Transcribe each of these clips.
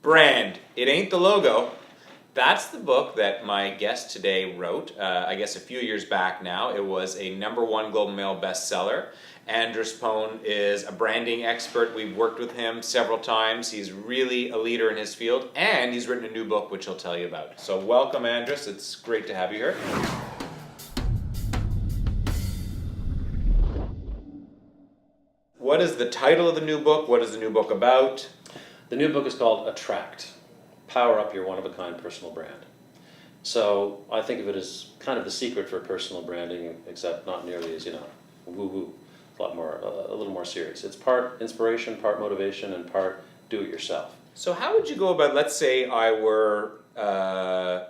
Brand. It ain't the logo. That's the book that my guest today wrote, I guess a few years back now. It was a #1 Global Mail bestseller. Andris Pone is a branding expert. We've worked with him several times. He's really a leader in his field, and he's written a new book, which he'll tell you about. So welcome, Andris. It's great to have you here. What is the title of the new book? What is the new book about? The new book is called Attract, Power Up Your One-of-a-Kind Personal Brand. So I think of it as kind of the secret for personal branding, except not nearly as, woo-woo, a little more serious. It's part inspiration, part motivation, and part do-it-yourself. So how would you go about, let's say I were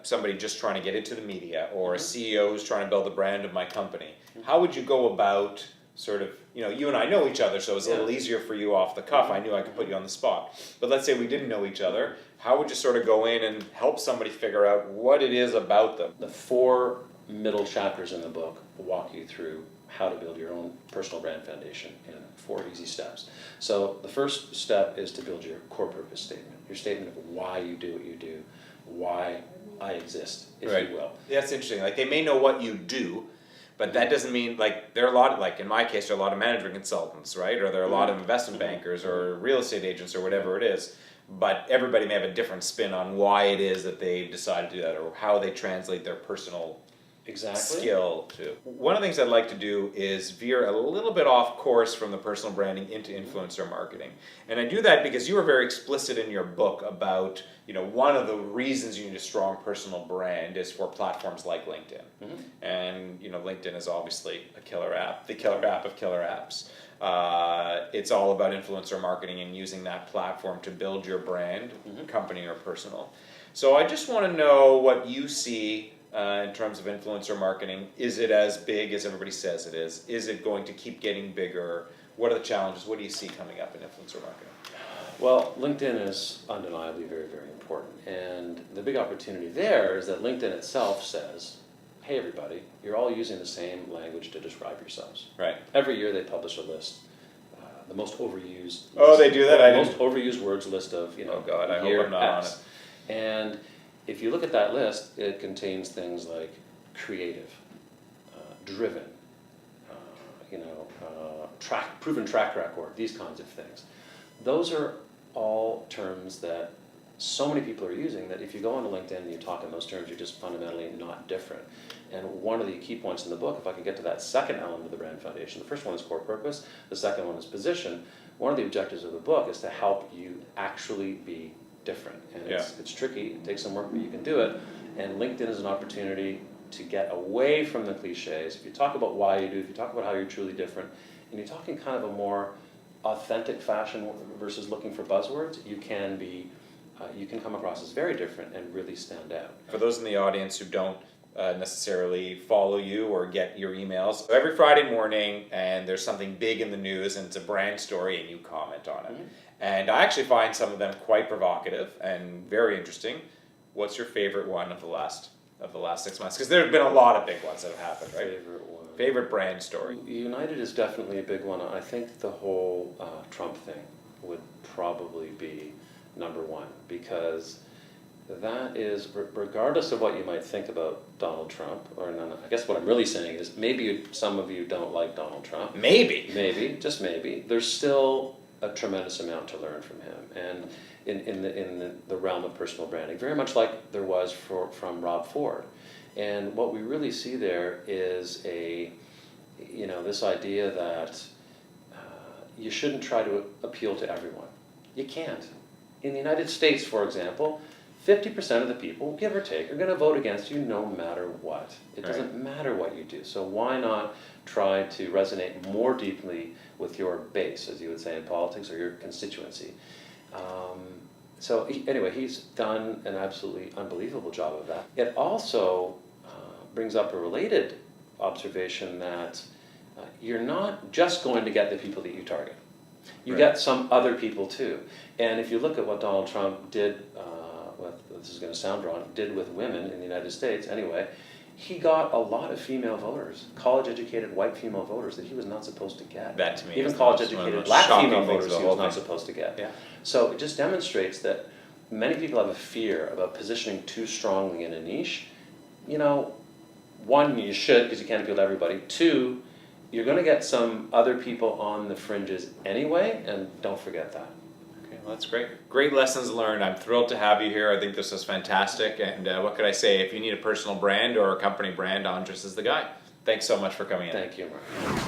somebody just trying to get into the media, or a CEO who's trying to build the brand of my company. How would you go about sort of, you and I know each other, so it's a little easier for you off the cuff. I knew I could put you on the spot. But let's say we didn't know each other. How would you sort of go in and help somebody figure out what it is about them? The 4 middle chapters in the book walk you through how to build your own personal brand foundation in 4 easy steps. So the first step is to build your core purpose statement, your statement of why you do what you do, why I exist, if you will. That's interesting. Like, they may know what you do, but that doesn't mean, like, there are a lot, like in my case, there are a lot of management consultants, right? Or there are a lot of investment bankers or real estate agents or whatever it is. But everybody may have a different spin on why it is that they've decided to do that, or how they translate their personal skill to. One of the things I'd like to do is veer a little bit off course from the personal branding into influencer marketing. And I do that because you were very explicit in your book about, one of the reasons you need a strong personal brand is for platforms like LinkedIn. And, LinkedIn is obviously a killer app, the killer app of killer apps. It's all about influencer marketing and using that platform to build your brand, company or personal. So I just want to know what you see in terms of influencer marketing. Is it as big as everybody says it is? Is it going to keep getting bigger? What are the challenges? What do you see coming up in influencer marketing? Well, LinkedIn is undeniably very, very important. And the big opportunity there is that LinkedIn itself says, hey everybody, you're all using the same language to describe yourselves. Right. Every year they publish a list, the most overused. Oh, they do that? Most overused words list of, Oh God, I hope year I'm not on X. it. And if you look at that list, it contains things like creative, driven, proven track record, these kinds of things. Those are all terms that so many people are using that if you go onto LinkedIn and you talk in those terms, you're just fundamentally not different. And one of the key points in the book, if I could get to that second element of the brand foundation, the first one is core purpose, the second one is position. One of the objectives of the book is to help you actually be different. And it's tricky, it takes some work, but you can do it. And LinkedIn is an opportunity to get away from the cliches. If you talk about why you do, if you talk about how you're truly different, and you're talking kind of a more authentic fashion versus looking for buzzwords, you can come across as very different and really stand out. For those in the audience who don't necessarily follow you or get your emails, every Friday morning, and there's something big in the news and it's a brand story and you comment on it. And I actually find some of them quite provocative and very interesting. What's your favorite one of the last 6 months? Because there have been a lot of big ones that have happened, right? Favorite brand story. United is definitely a big one. I think the whole Trump thing would probably be number one, because that is, regardless of what you might think about Donald Trump, I guess what I'm really saying is maybe some of you don't like Donald Trump. Maybe, just maybe. There's still a tremendous amount to learn from him, and in the realm of personal branding, very much like there was from Rob Ford. And what we really see there is this idea that you shouldn't try to appeal to everyone. You can't. In the United States, for example, 50% of the people, give or take, are going to vote against you no matter what. It doesn't matter what you do. So why not try to resonate more deeply with your base, as you would say in politics, or your constituency? Anyway, he's done an absolutely unbelievable job of that. It also brings up a related observation that you're not just going to get the people that you target. You get some other people too. And if you look at what Donald Trump did, this is going to sound wrong, did with women in the United States anyway, he got a lot of female voters, college-educated white female voters that he was not supposed to get. That to me even college-educated black female voters he was not supposed to get. Yeah. So it just demonstrates that many people have a fear about positioning too strongly in a niche. You know, one, you should because you can't appeal to everybody. Two, you're going to get some other people on the fringes anyway, and don't forget that. Okay, well, that's great. Great lessons learned. I'm thrilled to have you here. I think this is fantastic. And what could I say? If you need a personal brand or a company brand, Andris is the guy. Thanks so much for coming in. Thank you, Mark.